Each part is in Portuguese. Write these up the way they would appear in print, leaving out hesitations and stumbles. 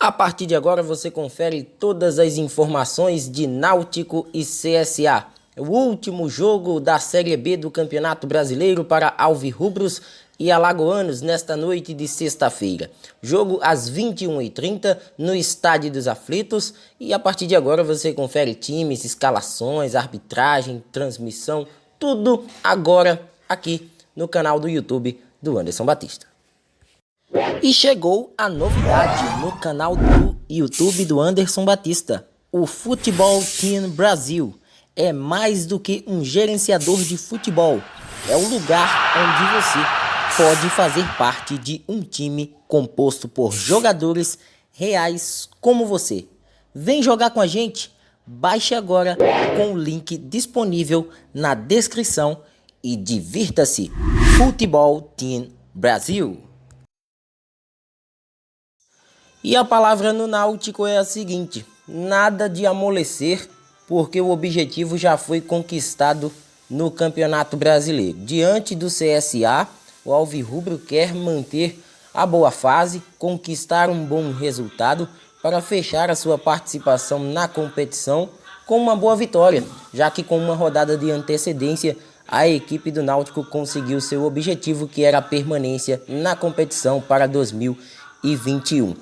A partir de agora você confere todas as informações de Náutico e CSA. O último jogo da Série B do Campeonato Brasileiro para alvirrubros e alagoanos nesta noite de sexta-feira. Jogo às 21h30 no Estádio dos Aflitos e a partir de agora você confere times, escalações, arbitragem, transmissão, tudo agora aqui no canal do YouTube do Anderson Batista. E chegou a novidade no canal do YouTube do Anderson Batista. O Futebol Team Brasil é mais do que um gerenciador de futebol. É o lugar onde você pode fazer parte de um time composto por jogadores reais como você. Vem jogar com a gente? Baixe agora com o link disponível na descrição e divirta-se. Futebol Team Brasil. E a palavra no Náutico é a seguinte: nada de amolecer, porque o objetivo já foi conquistado no Campeonato Brasileiro. Diante do CSA, o alvirrubro quer manter a boa fase, conquistar um bom resultado para fechar a sua participação na competição com uma boa vitória, já que com uma rodada de antecedência a equipe do Náutico conseguiu seu objetivo, que era a permanência na competição para 2021.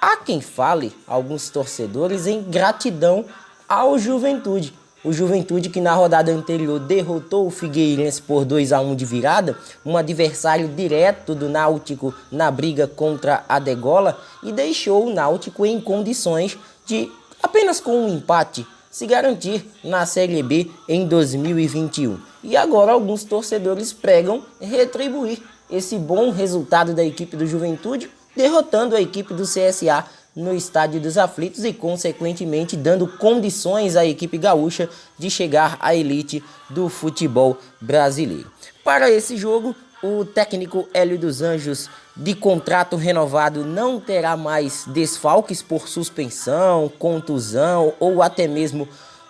Há quem fale, alguns torcedores, em gratidão ao Juventude. O Juventude que na rodada anterior derrotou o Figueirense por 2-1 de virada, um adversário direto do Náutico na briga contra a Degola, e deixou o Náutico em condições de, apenas com um empate, se garantir na Série B em 2021. E agora alguns torcedores pregam retribuir esse bom resultado da equipe do Juventude, derrotando a equipe do CSA no Estádio dos Aflitos e, consequentemente, dando condições à equipe gaúcha de chegar à elite do futebol brasileiro. Para esse jogo, o técnico Hélio dos Anjos, de contrato renovado, não terá mais desfalques por suspensão, contusão ou até mesmo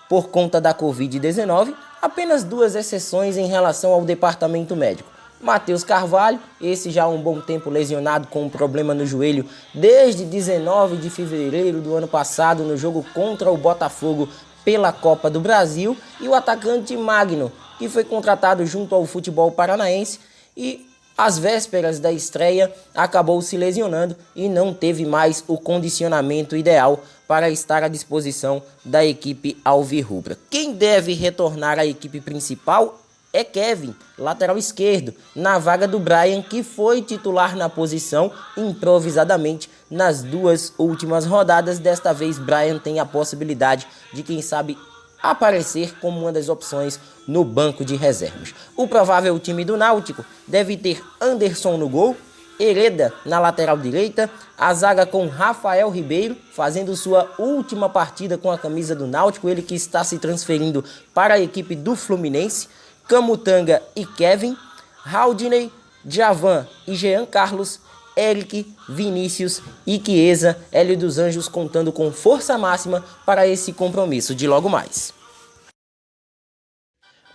por conta da Covid-19, apenas duas exceções em relação ao departamento médico. Matheus Carvalho, esse já há um bom tempo lesionado com um problema no joelho desde 19 de fevereiro do ano passado no jogo contra o Botafogo pela Copa do Brasil, e o atacante Magno, que foi contratado junto ao futebol paranaense e às vésperas da estreia acabou se lesionando e não teve mais o condicionamento ideal para estar à disposição da equipe alvirrubra. Quem deve retornar à equipe principal é Kevin, lateral esquerdo, na vaga do Brian, que foi titular na posição improvisadamente nas duas últimas rodadas. Desta vez, Brian tem a possibilidade de, quem sabe, aparecer como uma das opções no banco de reservas. O provável time do Náutico deve ter Anderson no gol, Hereda na lateral direita, a zaga com Rafael Ribeiro, fazendo sua última partida com a camisa do Náutico, ele que está se transferindo para a equipe do Fluminense, Camutanga e Kevin, Haldinei, Djavan e Jean Carlos, Eric, Vinícius e Chiesa. Hélio dos Anjos contando com força máxima para esse compromisso de logo mais.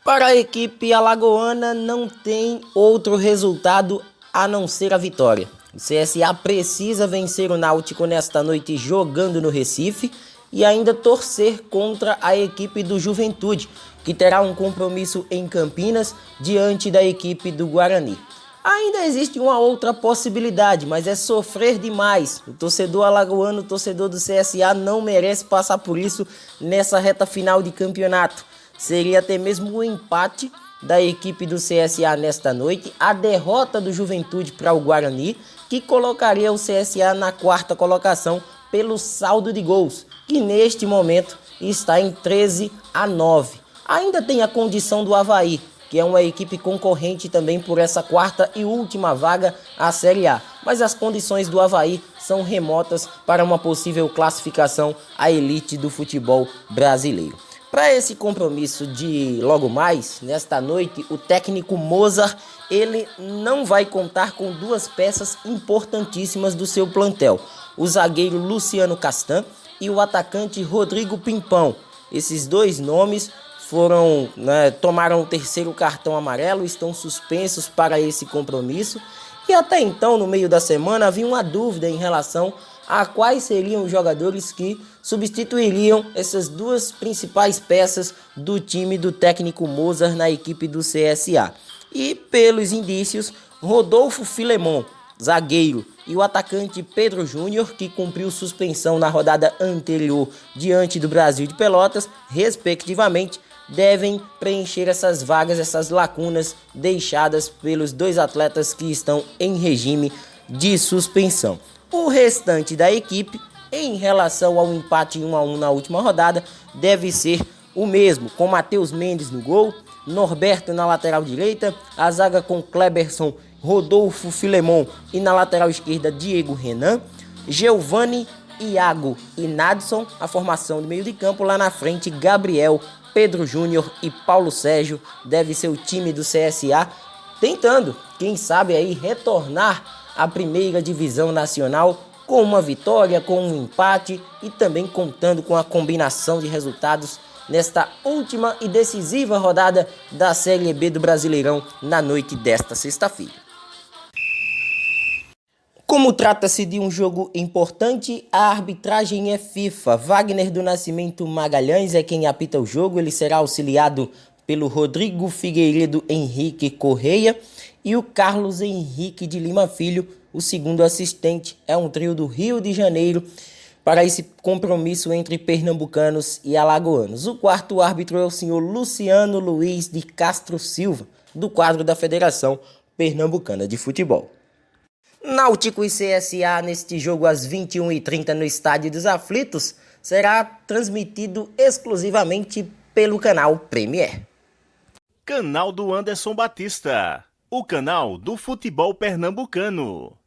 Para a equipe alagoana não tem outro resultado a não ser a vitória. O CSA precisa vencer o Náutico nesta noite jogando no Recife e ainda torcer contra a equipe do Juventude, que terá um compromisso em Campinas diante da equipe do Guarani. Ainda existe uma outra possibilidade, mas é sofrer demais. O torcedor alagoano, o torcedor do CSA, não merece passar por isso nessa reta final de campeonato. Seria até mesmo um empate da equipe do CSA nesta noite, a derrota do Juventude para o Guarani, que colocaria o CSA na quarta colocação pelo saldo de gols, que neste momento está em 13-9. Ainda tem a condição do Avaí, que é uma equipe concorrente também por essa quarta e última vaga à Série A. Mas as condições do Avaí são remotas para uma possível classificação à elite do futebol brasileiro. Para esse compromisso de logo mais, nesta noite, o técnico Mozart, ele não vai contar com duas peças importantíssimas do seu plantel: o zagueiro Luciano Castan e o atacante Rodrigo Pimpão. Esses dois nomes tomaram o terceiro cartão amarelo, estão suspensos para esse compromisso. E até então, no meio da semana, havia uma dúvida em relação a quais seriam os jogadores que substituiriam essas duas principais peças do time do técnico Mozart na equipe do CSA. E pelos indícios, Rodolfo Filemon, zagueiro, e o atacante Pedro Júnior, que cumpriu suspensão na rodada anterior diante do Brasil de Pelotas, respectivamente, devem preencher essas vagas, essas lacunas deixadas pelos dois atletas que estão em regime de suspensão. O restante da equipe, em relação ao empate 1-1 na última rodada, deve ser o mesmo, com Matheus Mendes no gol, Norberto na lateral direita, a zaga com Kleberson, Rodolfo Filemon e na lateral esquerda Diego Renan, Giovani, Iago e Nadson, a formação do meio de campo. Lá na frente, Gabriel, Pedro Júnior e Paulo Sérgio. Deve ser o time do CSA tentando, quem sabe aí, retornar à primeira divisão nacional com uma vitória, com um empate e também contando com a combinação de resultados nesta última e decisiva rodada da Série B do Brasileirão na noite desta sexta-feira. Como trata-se de um jogo importante, a arbitragem é FIFA. Wagner do Nascimento Magalhães é quem apita o jogo. Ele será auxiliado pelo Rodrigo Figueiredo Henrique Correia e o Carlos Henrique de Lima Filho, o segundo assistente. É um trio do Rio de Janeiro para esse compromisso entre pernambucanos e alagoanos. O quarto árbitro é o senhor Luciano Luiz de Castro Silva, do quadro da Federação Pernambucana de Futebol. Náutico e CSA neste jogo às 21h30 no Estádio dos Aflitos será transmitido exclusivamente pelo canal Premier. Canal do Anderson Batista, o canal do futebol pernambucano.